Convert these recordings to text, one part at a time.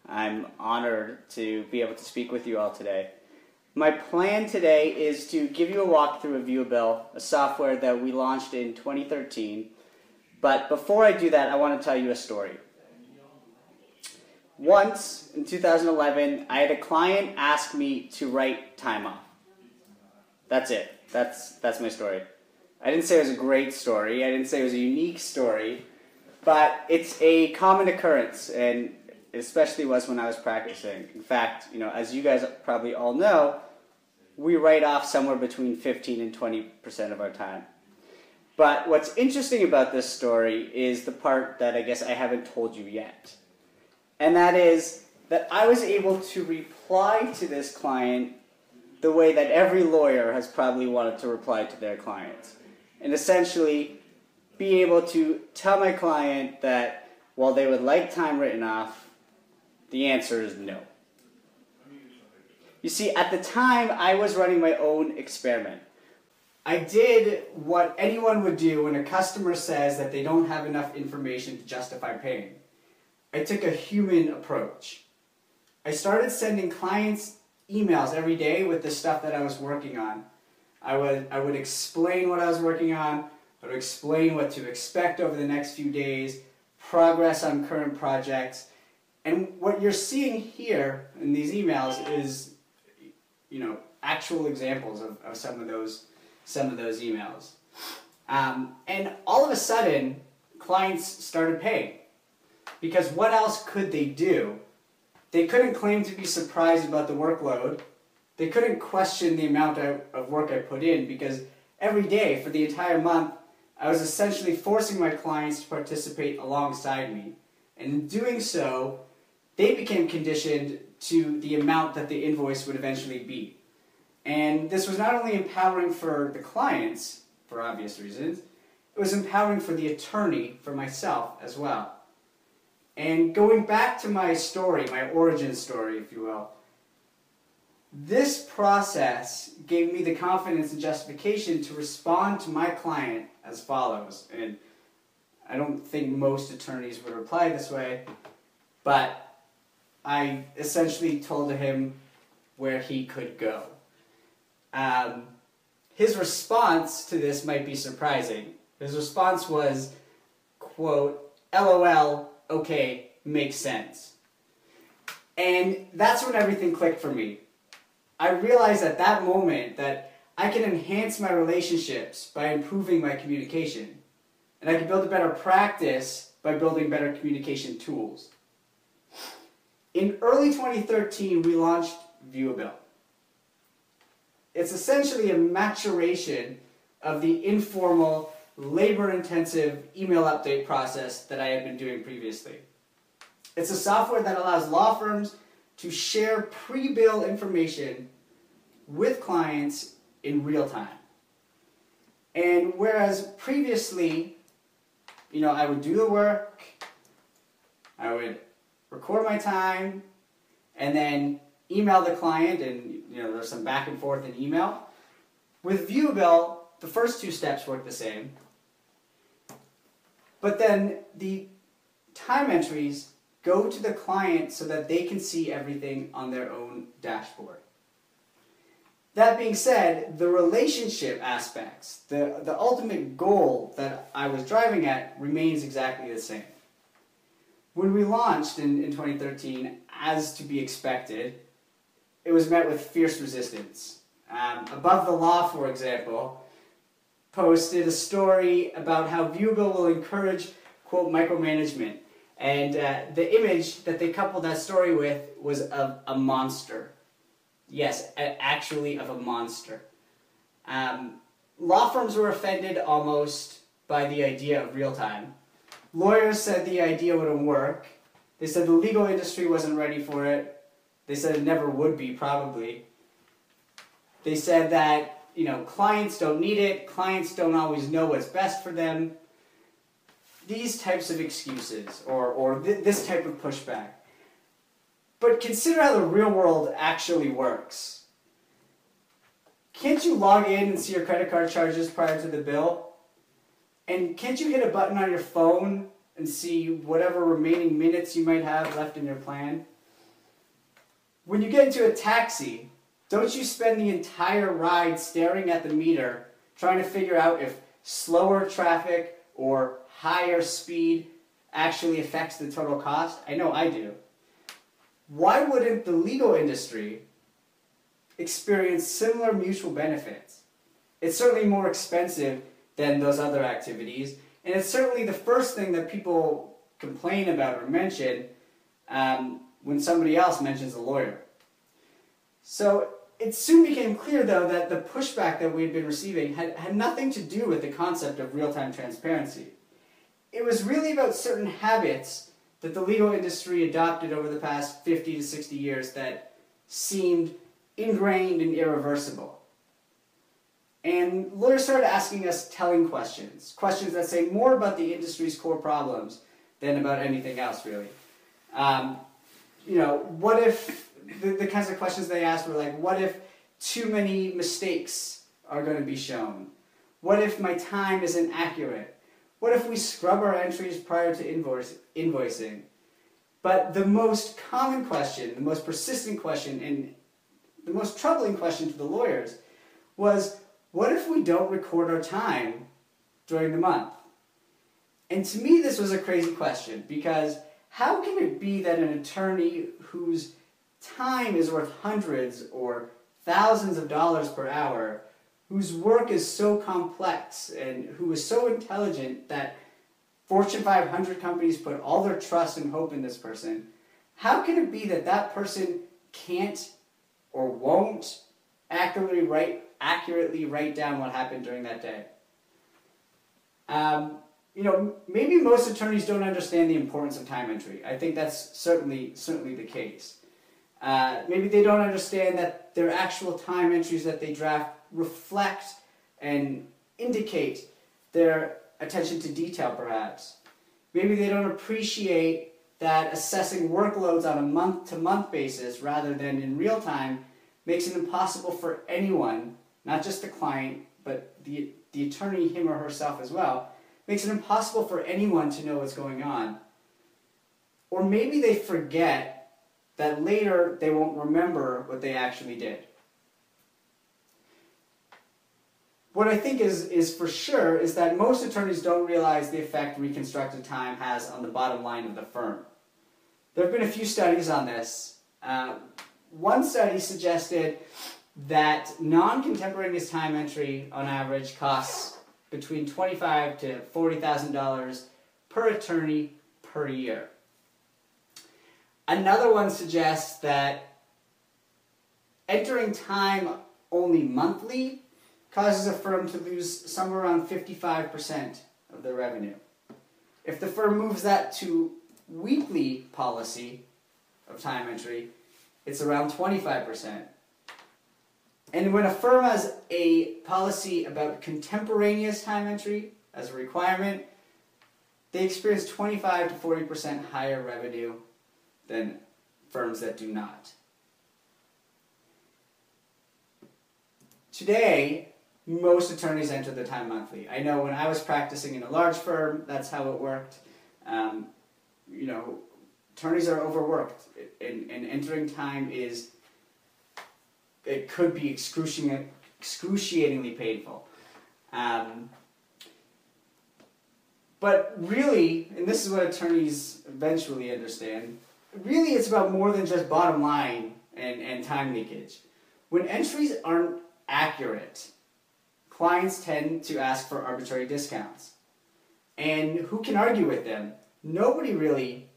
I'm honored to be able to speak with you all today. My plan today is to give you a walkthrough of Viewabill, a software that we launched in 2013. But before I do that, I want to tell you a story. Once, in 2011, I had a client ask me to write time off. That's it. That's my story. I didn't say it was a great story. I didn't say it was a unique story. But it's a common occurrence, and it especially was when I was practicing. In fact, as you guys probably all know, we write off somewhere between 15 and 20% of our time. But what's interesting about this story is the part that I guess I haven't told you yet. And that is that I was able to reply to this client the way that every lawyer has probably wanted to reply to their clients. And essentially be able to tell my client that while they would like time written off, the answer is no. You see, at the time, I was running my own experiment. I did what anyone would do when a customer says that they don't have enough information to justify paying. I took a human approach. I started sending clients emails every day with the stuff that I was working on. I would explain what I was working on. I would explain what to expect over the next few days, progress on current projects. And what you're seeing here in these emails is, actual examples of some of those emails. And all of a sudden, clients started paying. Because what else could they do? They couldn't claim to be surprised about the workload. They couldn't question the amount of work I put in, because every day for the entire month, I was essentially forcing my clients to participate alongside me. And in doing so, they became conditioned to the amount that the invoice would eventually be. And this was not only empowering for the clients, for obvious reasons, it was empowering for the attorney, for myself as well. And going back to my story, my origin story, if you will, this process gave me the confidence and justification to respond to my client as follows. And I don't think most attorneys would reply this way, but I essentially told him where he could go. His response to this might be surprising. His response was, quote, "LOL, okay, makes sense." And that's when everything clicked for me. I realized at that moment that I can enhance my relationships by improving my communication. And I can build a better practice by building better communication tools. In early 2013, we launched Viewabill. It's essentially a maturation of the informal, labor-intensive email update process that I had been doing previously. It's a software that allows law firms to share pre-bill information with clients in real time. And whereas previously, I would do the work, I would record my time, and then email the client, and there's some back and forth in email. With Viewabill, the first two steps work the same, but then the time entries go to the client so that they can see everything on their own dashboard. That being said, the relationship aspects, the ultimate goal that I was driving at remains exactly the same. When we launched in 2013, as to be expected, it was met with fierce resistance. Above the Law, for example, posted a story about how Viewabill will encourage, quote, micromanagement. And the image that they coupled that story with was of a monster. Yes, actually of a monster. Law firms were offended almost by the idea of real time. Lawyers said the idea wouldn't work. They said the legal industry wasn't ready for it. They said it never would be, probably. They said that, clients don't need it, clients don't always know what's best for them. These types of excuses, or this type of pushback. But consider how the real world actually works. Can't you log in and see your credit card charges prior to the bill? And can't you hit a button on your phone and see whatever remaining minutes you might have left in your plan? When you get into a taxi, don't you spend the entire ride staring at the meter, trying to figure out if slower traffic or higher speed actually affects the total cost? I know I do. Why wouldn't the legal industry experience similar mutual benefits? It's certainly more expensive than those other activities, and it's certainly the first thing that people complain about or mention when somebody else mentions a lawyer. So it soon became clear, though, that the pushback that we had been receiving had nothing to do with the concept of real-time transparency. It was really about certain habits that the legal industry adopted over the past 50 to 60 years that seemed ingrained and irreversible. And lawyers started asking us telling questions, questions that say more about the industry's core problems than about anything else, really. What if, the kinds of questions they asked were like, what if too many mistakes are going to be shown? What if my time isn't accurate? What if we scrub our entries prior to invoicing? But the most common question, the most persistent question, and the most troubling question to the lawyers was, what if we don't record our time during the month? And to me, this was a crazy question, because how can it be that an attorney whose time is worth hundreds or thousands of dollars per hour, whose work is so complex and who is so intelligent that Fortune 500 companies put all their trust and hope in this person, how can it be that that person can't or won't accurately write down what happened during that day? Maybe most attorneys don't understand the importance of time entry. I think that's certainly the case. Maybe they don't understand that their actual time entries that they draft reflect and indicate their attention to detail, perhaps. Maybe they don't appreciate that assessing workloads on a month-to-month basis rather than in real time makes it impossible for anyone, not just the client, but the attorney, him or herself as well, makes it impossible for anyone to know what's going on. Or maybe they forget that later they won't remember what they actually did. What I think is for sure is that most attorneys don't realize the effect reconstructed time has on the bottom line of the firm. There have been a few studies on this. One study suggested that non-contemporaneous time entry on average costs between $25,000 to $40,000 per attorney per year. Another one suggests that entering time only monthly causes a firm to lose somewhere around 55% of their revenue. If the firm moves that to weekly policy of time entry, it's around 25%. And when a firm has a policy about contemporaneous time entry as a requirement, they experience 25 to 40% higher revenue than firms that do not. Today, most attorneys enter the time monthly. I know when I was practicing in a large firm, that's how it worked. Attorneys are overworked, and entering time it could be excruciatingly painful. But really, and this is what attorneys eventually understand, really it's about more than just bottom line and time leakage. When entries aren't accurate, clients tend to ask for arbitrary discounts. And who can argue with them? Nobody really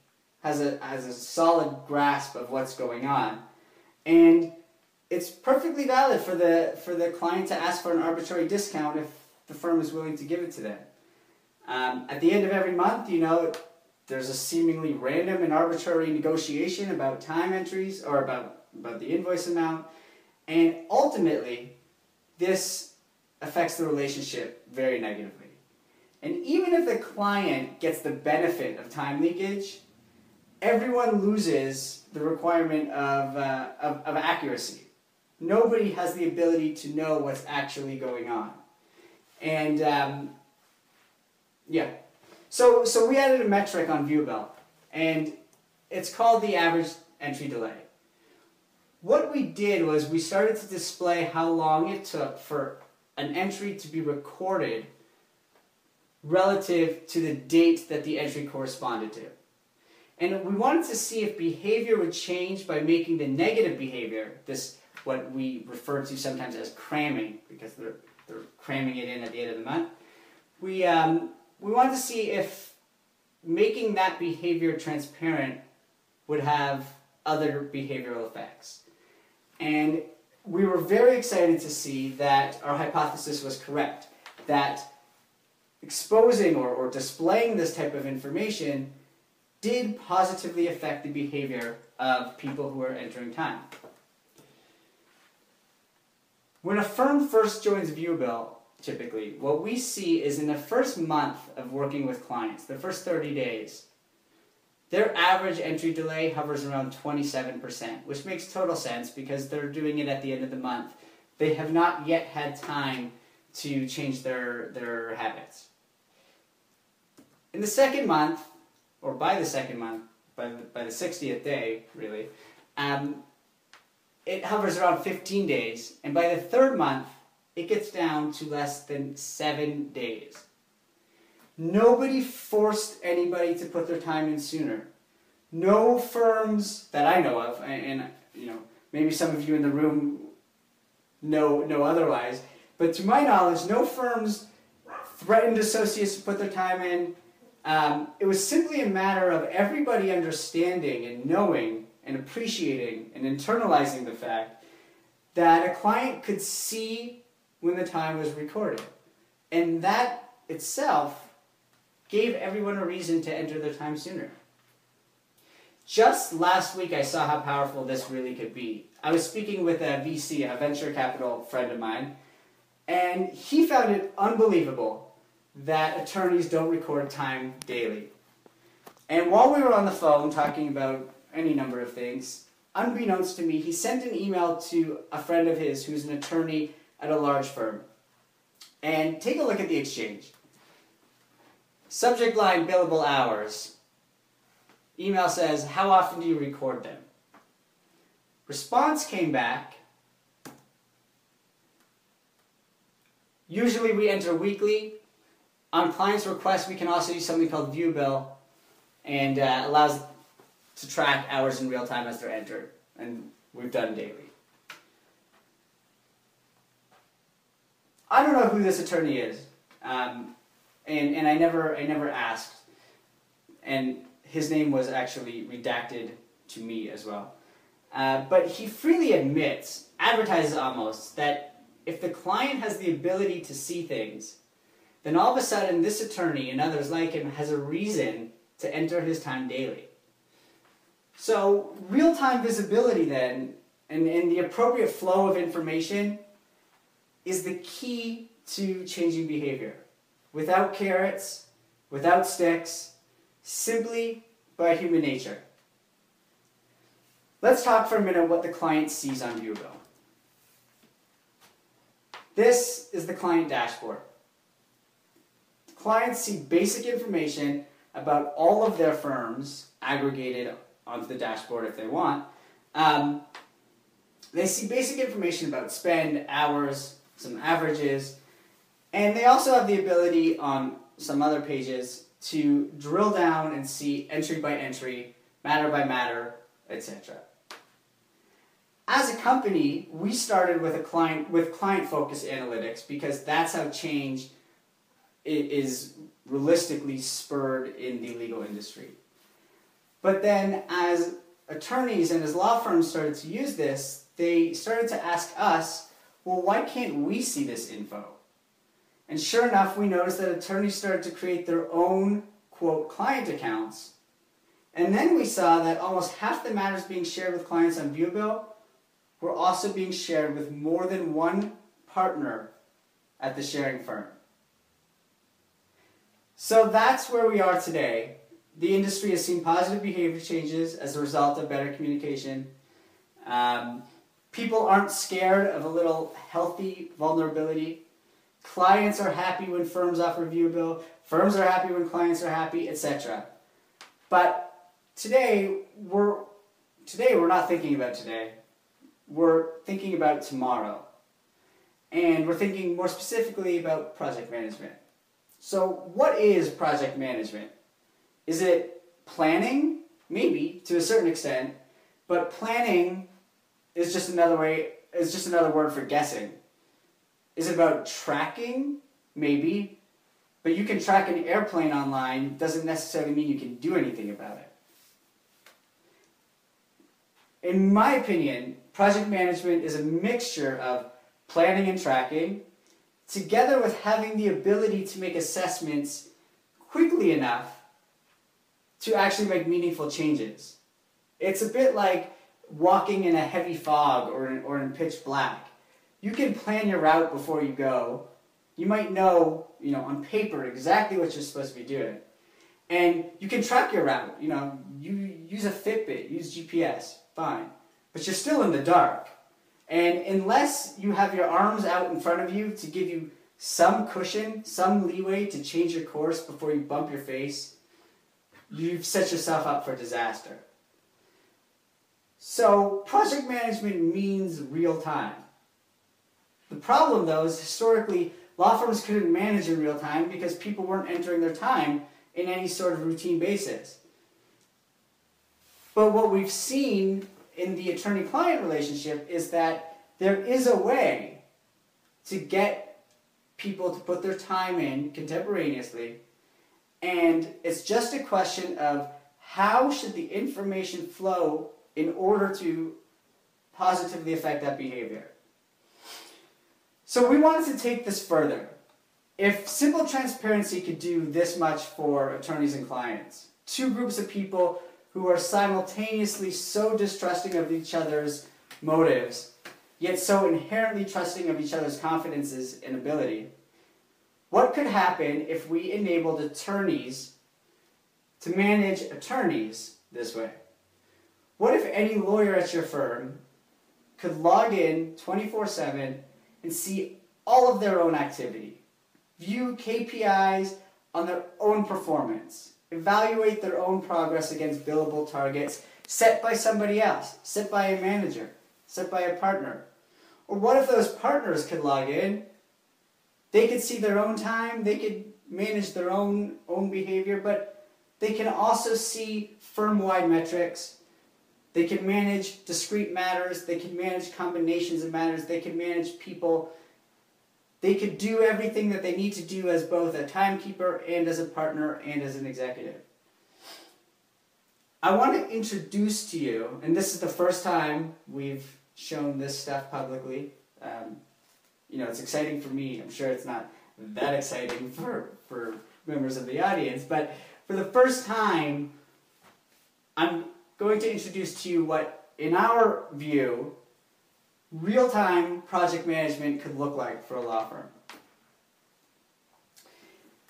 has a solid grasp of what's going on. And it's perfectly valid for the client to ask for an arbitrary discount if the firm is willing to give it to them. At the end of every month, there's a seemingly random and arbitrary negotiation about time entries or about the invoice amount. And ultimately, this affects the relationship very negatively. And even if the client gets the benefit of time leakage, everyone loses the requirement of accuracy. Nobody has the ability to know what's actually going on. And so we added a metric on Viewabill, and it's called the average entry delay. what we did was we started to display how long it took for an entry to be recorded relative to the date that the entry corresponded to. And we wanted to see if behavior would change by making the negative behavior, this what we refer to sometimes as cramming, because they're cramming it in at the end of the month. We wanted to see if making that behavior transparent would have other behavioral effects. And we were very excited to see that our hypothesis was correct, that exposing or displaying this type of information did positively affect the behavior of people who are entering time. When a firm first joins Viewabill, typically, what we see is in the first month of working with clients, the first 30 days, their average entry delay hovers around 27%, which makes total sense because they're doing it at the end of the month. They have not yet had time to change their habits. In the second month, or by the second month, by the 60th day, really, it hovers around 15 days, and by the third month, it gets down to less than 7 days. Nobody forced anybody to put their time in sooner. No firms that I know of, and you know, maybe some of you in the room know otherwise, but to my knowledge, no firms threatened associates to put their time in. It was simply a matter of everybody understanding and knowing and appreciating and internalizing the fact that a client could see when the time was recorded. And that itself gave everyone a reason to enter their time sooner. Just last week I saw how powerful this really could be. I was speaking with a VC, a venture capital friend of mine, and he found it unbelievable that attorneys don't record time daily. And while we were on the phone talking about any number of things, unbeknownst to me, he sent an email to a friend of his who's an attorney at a large firm. And take a look at the exchange. Subject line, billable hours. Email says, how often do you record them? Response came back, usually we enter weekly. On client's request, we can also use something called Viewabill, and allows to track hours in real time as they're entered, and we've done daily. I don't know who this attorney is, and I never asked, and his name was actually redacted to me as well. But he freely admits, advertises almost, that if the client has the ability to see things, then all of a sudden this attorney and others like him has a reason to enter his time daily. So real-time visibility then, and the appropriate flow of information, is the key to changing behavior. Without carrots, without sticks, simply by human nature. Let's talk for a minute what the client sees on Viewabill. This is the client dashboard. Clients see basic information about all of their firms aggregated onto the dashboard if they want. They see basic information about spend, hours, some averages, and they also have the ability on some other pages to drill down and see entry by entry, matter by matter, etc. As a company, we started with client-focused analytics because that's how change is realistically spurred in the legal industry. But then as attorneys and as law firms started to use this, they started to ask us, well, why can't we see this info? And sure enough, we noticed that attorneys started to create their own, quote, client accounts. And then we saw that almost half the matters being shared with clients on Viewabill were also being shared with more than one partner at the sharing firm. So that's where we are today. The industry has seen positive behavior changes as a result of better communication. People aren't scared of a little healthy vulnerability. Clients are happy when firms offer Viewabill. Firms are happy when clients are happy, etc. But today we're not thinking about today. we're thinking about tomorrow. And we're thinking more specifically about project management. So what is project management? Is it planning? Maybe, to a certain extent. But planning is just another word for guessing. Is it about tracking? Maybe. But you can track an airplane online, doesn't necessarily mean you can do anything about it. In my opinion, project management is a mixture of planning and tracking, together with having the ability to make assessments quickly enough to actually make meaningful changes. It's a bit like walking in a heavy fog or in pitch black. You can plan your route before you go. You might know, on paper exactly what you're supposed to be doing. And you can track your route. You use a Fitbit, use GPS, fine. But you're still in the dark. And unless you have your arms out in front of you to give you some cushion, some leeway to change your course before you bump your face, you've set yourself up for disaster. So project management means real time. The problem, though, is historically law firms couldn't manage in real time because people weren't entering their time in any sort of routine basis. But what we've seen in the attorney-client relationship is that there is a way to get people to put their time in contemporaneously, and it's just a question of how should the information flow in order to positively affect that behavior. So we wanted to take this further. If simple transparency could do this much for attorneys and clients, two groups of people who are simultaneously so distrusting of each other's motives, yet so inherently trusting of each other's confidences and ability, what could happen if we enabled attorneys to manage attorneys this way? What if any lawyer at your firm could log in 24/7 and see all of their own activity, view KPIs on their own performance, evaluate their own progress against billable targets set by somebody else, set by a manager, set by a partner? Or what if those partners could log in? They could see their own time, they could manage their own behavior, but they can also see firm-wide metrics. They can manage discrete matters, they can manage combinations of matters, they can manage people. They could do everything that they need to do as both a timekeeper and as a partner and as an executive. I want to introduce to you, and this is the first time we've shown this stuff publicly. It's exciting for me. I'm sure it's not that exciting for members of the audience, but for the first time, I'm going to introduce to you what, in our view, real-time project management could look like for a law firm.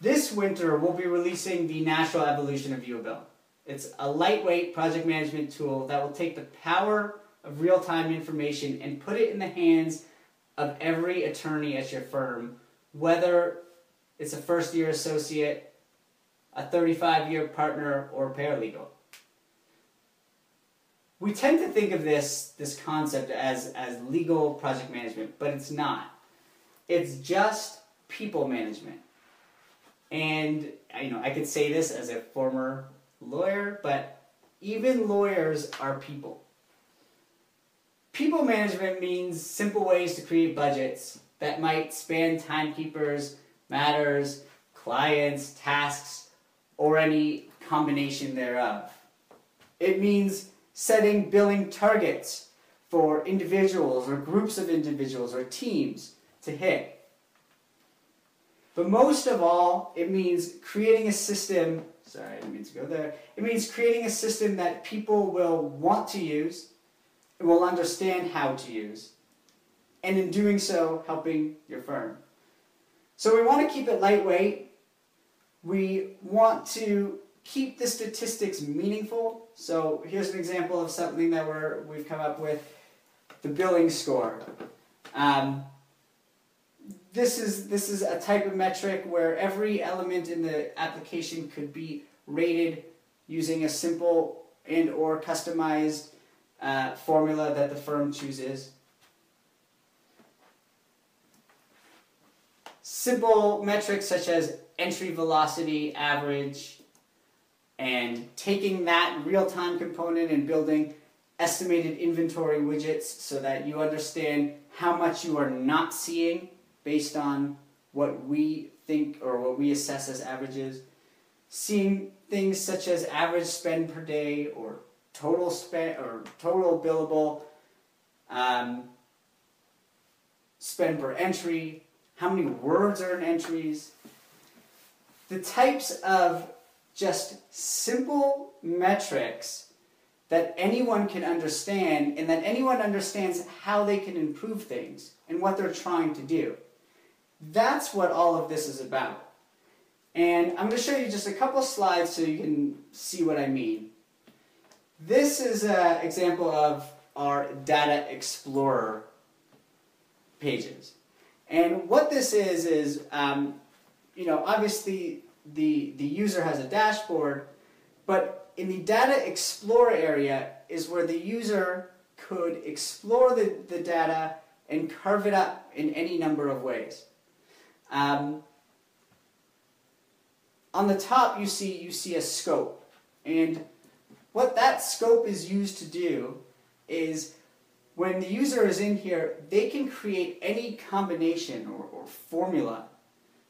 This winter, we'll be releasing the natural evolution of Viewabill. It's a lightweight project management tool that will take the power of real-time information and put it in the hands of every attorney at your firm, whether it's a first-year associate, a 35-year partner, or paralegal. We tend to think of this concept as legal project management, but it's not. It's just people management. And I could say this as a former lawyer, but even lawyers are people. People management means simple ways to create budgets that might span timekeepers, matters, clients, tasks, or any combination thereof. It means setting billing targets for individuals or groups of individuals or teams to hit. But most of all, it means creating a system, sorry, I didn't mean to go there. It means creating a system that people will want to use and will understand how to use, and in doing so, helping your firm. So we want to keep it lightweight. We want to keep the statistics meaningful. So here's an example of something that we've come up with, the billing score. This is a type of metric where every element in the application could be rated using a simple and or customized formula that the firm chooses. Simple metrics such as entry velocity, average, and taking that real-time component and building estimated inventory widgets so that you understand how much you are not seeing based on what we think or what we assess as averages. Seeing things such as average spend per day or total spend or total billable spend per entry, how many words are in entries. The types of just simple metrics that anyone can understand and that anyone understands how they can improve things and what they're trying to do. That's what all of this is about. And I'm going to show you just a couple slides so you can see what I mean. This is an example of our Data Explorer pages. And what this is obviously the user has a dashboard, but in the Data Explorer area is where the user could explore the data and carve it up in any number of ways. On the top you see a scope, and what that scope is used to do is when the user is in here, they can create any combination or formula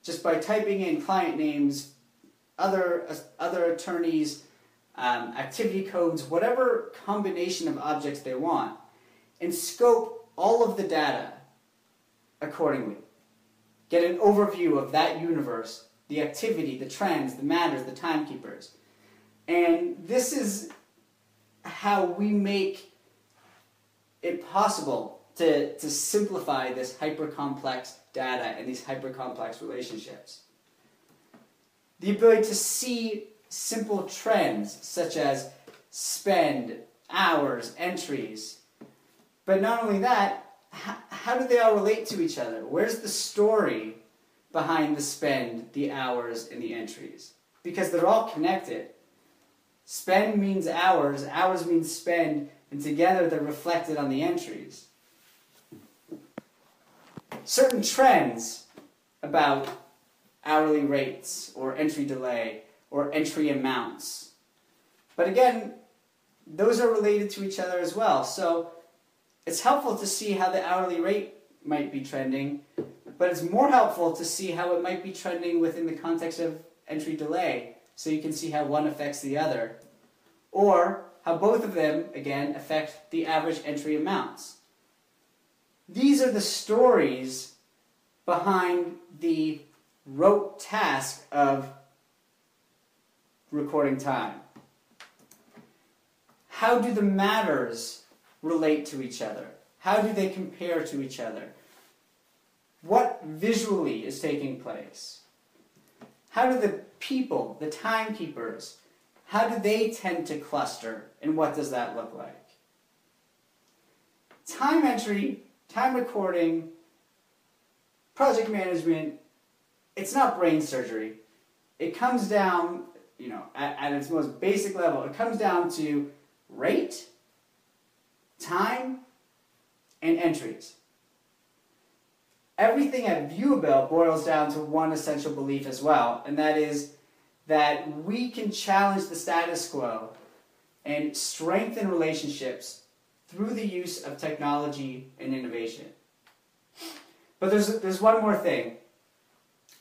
just by typing in client names, other attorneys, activity codes, whatever combination of objects they want, and scope all of the data accordingly. Get an overview of that universe, the activity, the trends, the matters, the timekeepers. And this is how we make it possible to simplify this hyper-complex data and these hyper-complex relationships. The ability to see simple trends such as spend, hours, entries. But not only that, how do they all relate to each other? Where's the story behind the spend, the hours, and the entries? Because they're all connected. Spend means hours, hours means spend, and together they're reflected on the entries. Certain trends about hourly rates or entry delay or entry amounts. But again, those are related to each other as well. So it's helpful to see how the hourly rate might be trending, but it's more helpful to see how it might be trending within the context of entry delay, so you can see how one affects the other, or how both of them, again, affect the average entry amounts. These are the stories behind the rote task of recording time. How do the matters relate to each other? How do they compare to each other? What visually is taking place? How do the people, the timekeepers, how do they tend to cluster, and what does that look like? Time entry, time recording, project management, it's not brain surgery. It comes down, at its most basic level, it comes down to rate, time, and entries. Everything at Viewabill boils down to one essential belief as well, and that is that we can challenge the status quo and strengthen relationships through the use of technology and innovation. But there's one more thing.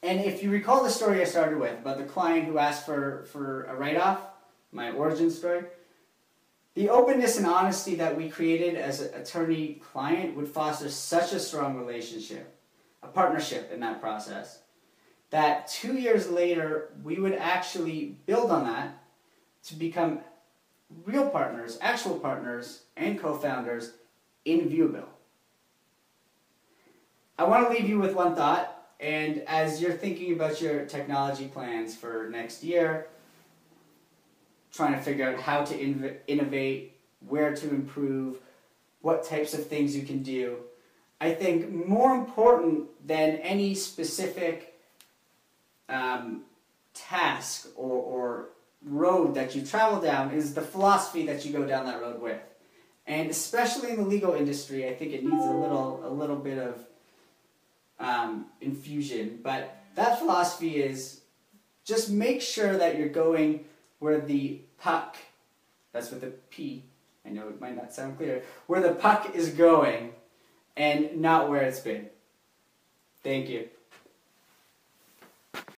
And if you recall the story I started with about the client who asked for a write-off, my origin story, the openness and honesty that we created as an attorney-client would foster such a strong relationship, a partnership in that process, that 2 years later, we would actually build on that to become real partners, actual partners, and co-founders in Viewabill. I want to leave you with one thought, and as you're thinking about your technology plans for next year, trying to figure out how to innovate, where to improve, what types of things you can do, I think more important than any specific task or road that you travel down is the philosophy that you go down that road with. And especially in the legal industry, I think it needs a little bit of infusion. But that philosophy is just make sure that you're going where the puck, that's with a P, I know it might not sound clear, where the puck is going and not where it's been. Thank you.